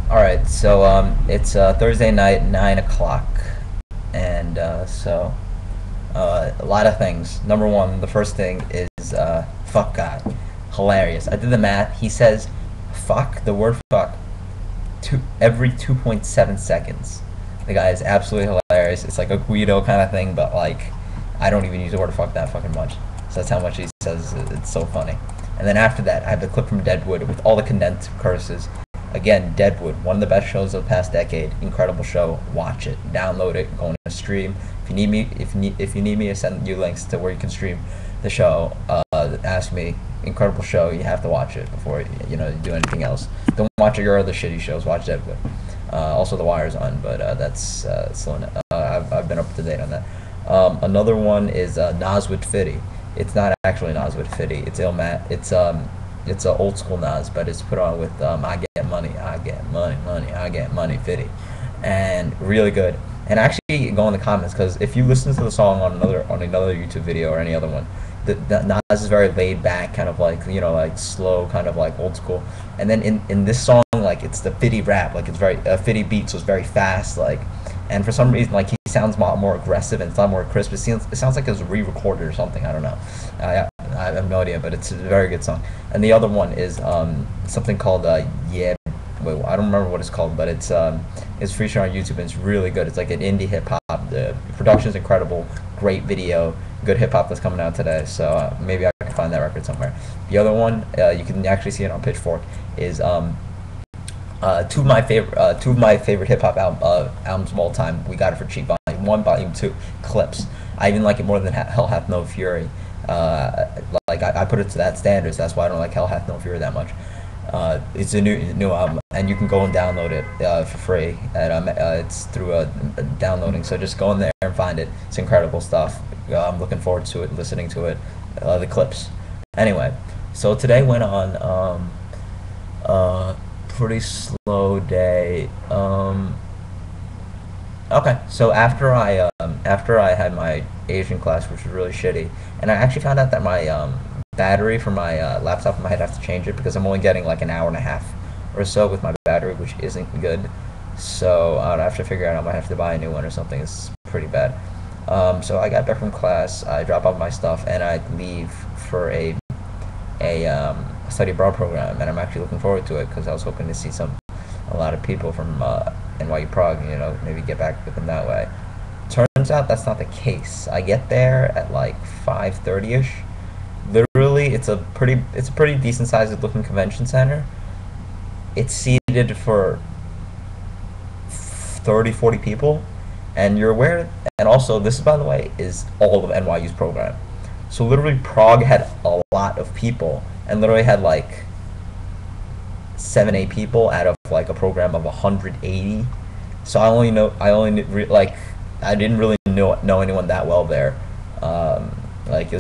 All right, so it's Thursday night, 9 o'clock, and a lot of things. Number one, the first thing is fuck God, hilarious. I did the math. He says fuck the word fuck every 2.7 seconds. The guy is absolutely hilarious. It's like a Guido kind of thing, but like I don't even use the word fuck that fucking much. So that's how much he says. It's so funny. And then after that, I have the clip from Deadwood with all the condensed curses. Again, Deadwood, one of the best shows of the past decade. Incredible show. Watch it, download it, go on a stream. If you need me to send you links to where you can stream the show, ask me. Incredible show. You have to watch it before you do anything else. Don't watch your other shitty shows. Watch Deadwood. Also, The Wire's on, but that's slow. I've been up to date on that. Another one is Nas with Fitty. It's not actually Nas with Fitty. It's Illmat. It's a old school Nas, but it's put on with I get money, I get money, money, I get money, Fitty, and really good. And actually, go in the comments because if you listen to the song on another YouTube video or any other one, the Nas is very laid back, kind of like like slow, kind of like old school. And then in this song, like it's the Fitty rap, like it's very Fitty beat, so it's very fast, like. And for some reason, like he sounds more aggressive and it's not more crisp. It sounds like it was re-recorded or something. I don't know. I have no idea, but it's a very good song. And the other one is something called Yeah. Wait, I don't remember what it's called, but it's featured on YouTube and it's really good. It's like an indie hip hop. The production is incredible. Great video. Good hip hop that's coming out today. So maybe I can find that record somewhere. The other one, you can actually see it on Pitchfork, is two of my favorite hip hop albums of all time. We Got It for Cheap, Volume 1, Volume 2, Clipse. I even like it more than Hell Hath No Fury. Like I put it to that standard, so that's why I don't like Hell Hath No Fury that much. It's a new album, and you can go and download it for free. And it's through downloading, so just go in there and find it. It's incredible stuff. I'm looking forward to it, listening to it. The Clipse. Anyway, so today went on pretty slow day. Okay, so after I had my Asian class, which was really shitty, and I actually found out that my battery for my laptop, I might have to change it because I'm only getting like an hour and a half or so with my battery, which isn't good. So I'd have to figure out I might have to buy a new one or something. It's pretty bad. So I got back from class, I drop off my stuff, and I leave for a study abroad program, and I'm actually looking forward to it because I was hoping to see a lot of people from NYU Prague, maybe get back with them that way. Turns out that's not the case. I get there at like 5:30ish. Literally, it's a pretty decent sized looking convention center. It's seated for 30, 40 people, and you're aware. And also, this, by the way, is all of NYU's program. So literally, Prague had a lot of people, and literally had like 7, 8 people out of like a program of 180. So I didn't really know anyone that well there. Like I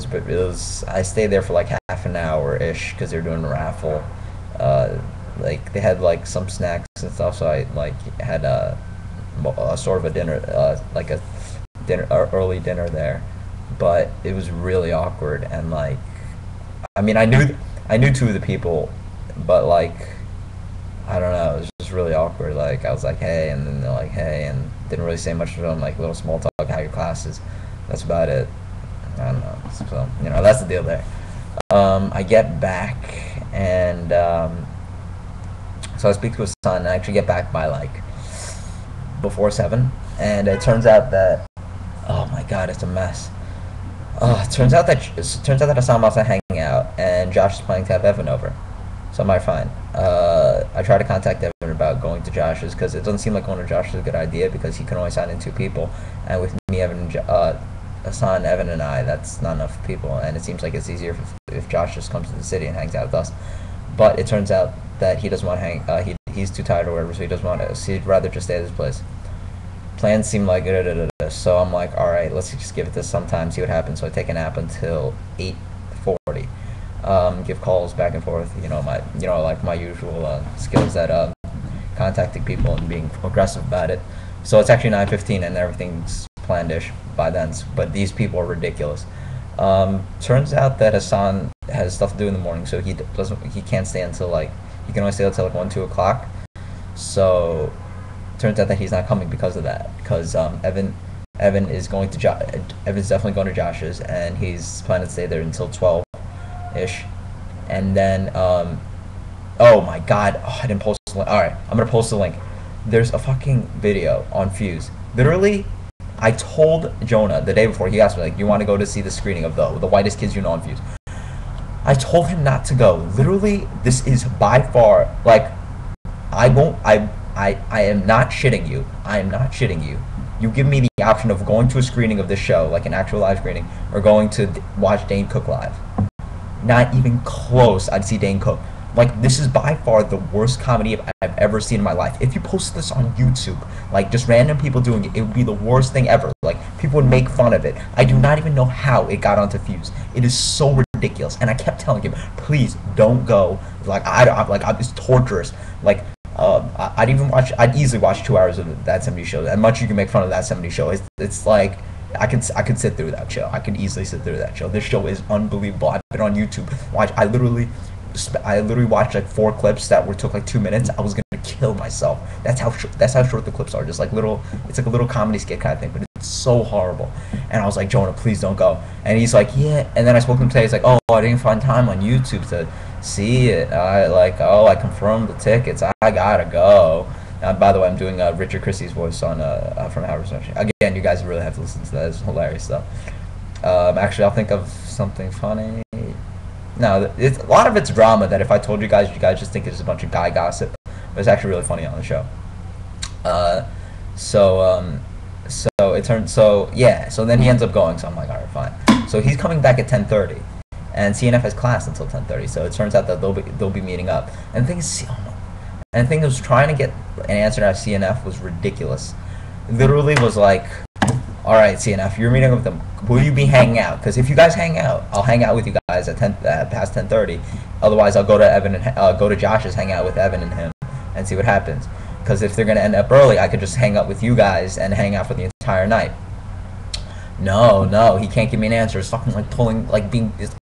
stayed there for like half an hour ish because they were doing a raffle. Like they had like some snacks and stuff, so I like had a sort of a dinner, like a early dinner there. But it was really awkward, and like, I mean, I knew two of the people, but like, I don't know, it was just really awkward. Like I was like, hey, and then they're like, hey, and didn't really say much to them. Like little small talk, how your classes. That's about it. I don't know. So that's the deal there. I get back, and so I speak to his son. And I actually get back by like before 7, and it turns out that, oh my god, it's a mess. It turns out that Hassan wants to hang out, and Josh is planning to have Evan over. So I'm like, fine. I tried to contact Evan about going to Josh's because it doesn't seem like going to Josh's is a good idea because he can only sign in 2 people, and with me, Hassan, Evan, and I, that's not enough people, and it seems like it's easier if Josh just comes to the city and hangs out with us. But it turns out that he doesn't want to hang. He's too tired or whatever, so he doesn't want to. So he'd rather just stay at his place. Plans seem like so I'm like, all right, let's just give it this some time, see what happens. So I take a nap until 8:40. Give calls back and forth. Like my usual skills at contacting people and being aggressive about it. So it's actually 9:15 and everything's planned-ish by then. But these people are ridiculous. Turns out that Hassan has stuff to do in the morning, so he can't stay until like he can only stay until like 1, 2 o'clock. So turns out that he's not coming because of that. Because Evan is going to Evan's definitely going to Josh's, and he's planning to stay there until 12 ish. And then oh my god, oh, I didn't post the link. All right, I'm gonna post the link. There's a fucking video on Fuse. Literally, I told Jonah the day before. He asked me like, "You want to go to see the screening of the whitest kids you know on Fuse?" I told him not to go. Literally, this is by far like, I won't. I am not shitting you. I am not shitting you. You give me the option of going to a screening of this show, like an actual live screening, or going to watch Dane Cook live. Not even close. I'd see Dane Cook. Like, this is by far the worst comedy I've ever seen in my life. If you post this on YouTube, like just random people doing it, it would be the worst thing ever. Like, people would make fun of it. I do not even know how it got onto Fuse. It is so ridiculous. And I kept telling him, please don't go. Like, it's torturous. Like, I'd easily watch 2 hours of that 70 show. And much you can make fun of that 70 show. It's like, I could sit through that show. I could easily sit through that show. This show is unbelievable. I've been on YouTube. I literally watched like 4 clips that took like 2 minutes. I was gonna kill myself. That's how short the clips are. Just like it's like a little comedy skit kind of thing, but it's so horrible. And I was like, Jonah, please don't go. And he's like, yeah. And then I spoke to him today. He's like, oh, I didn't find time on YouTube to see it. I confirmed the tickets. I gotta go. By the way, I'm doing Richard Christie's voice on from Howard Stern. Again, you guys really have to listen to that. It's hilarious stuff. Actually, I'll think of something funny. No, a lot of it's drama that if I told you guys just think it's a bunch of guy gossip. But it's actually really funny on the show. So then he ends up going. So I'm like, all right, fine. So he's coming back at 10:30, and CNF has class until 10:30. So it turns out that they'll be meeting up. And the thing is, trying to get an answer out of CNF was ridiculous. Literally was like, all right, CNF, you're meeting with them. Will you be hanging out? Because if you guys hang out, I'll hang out with you guys at past 10:30. Otherwise, I'll go to go to Josh's, hang out with Evan and him, and see what happens. Because if they're gonna end up early, I could just hang out with you guys and hang out for the entire night. No, he can't give me an answer. It's fucking like pulling, like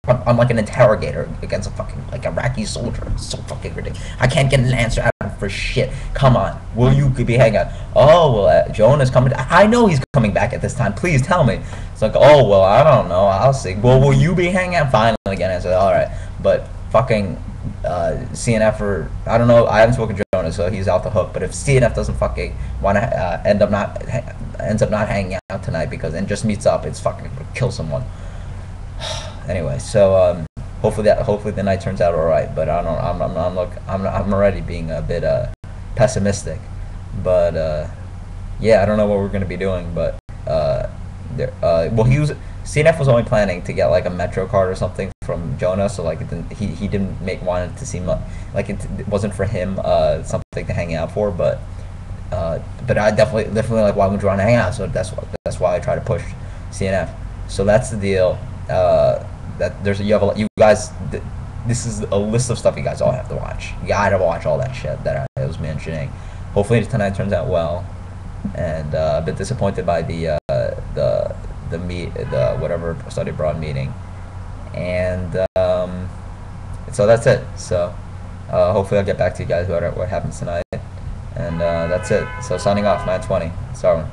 I'm like an interrogator against a fucking like Iraqi soldier. It's so fucking ridiculous. I can't get an answer out of him for shit. Come on, will you be hanging out? Oh well, Jonah's coming. I know he's coming back at this time. Please tell me. It's like, oh well, I don't know. I'll see. Well, will you be hanging out? Finally, again, I said, all right, but fucking CNF or I don't know. I haven't spoken to Jonah, so he's out the hook. But if CNF doesn't fucking want to ends up not hanging out tonight and just meets up, it's fucking kill someone. Anyway, so hopefully the night turns out all right. But I'm already being a bit pessimistic. But yeah, I don't know what we're gonna be doing. But CNF was only planning to get like a Metro card or something from Jonah, so like he didn't want it to seem like it wasn't for him something to hang out for, but I definitely like, why would you want to hang out? So that's why I try to push CNF. So that's the deal. You guys. This is a list of stuff you guys all have to watch. You gotta watch all that shit that I was mentioning. Hopefully tonight turns out well, and a bit disappointed by the whatever study abroad meeting, and so that's it. So hopefully I'll get back to you guys about what happens tonight, and that's it. So signing off, 9:20. Sorry.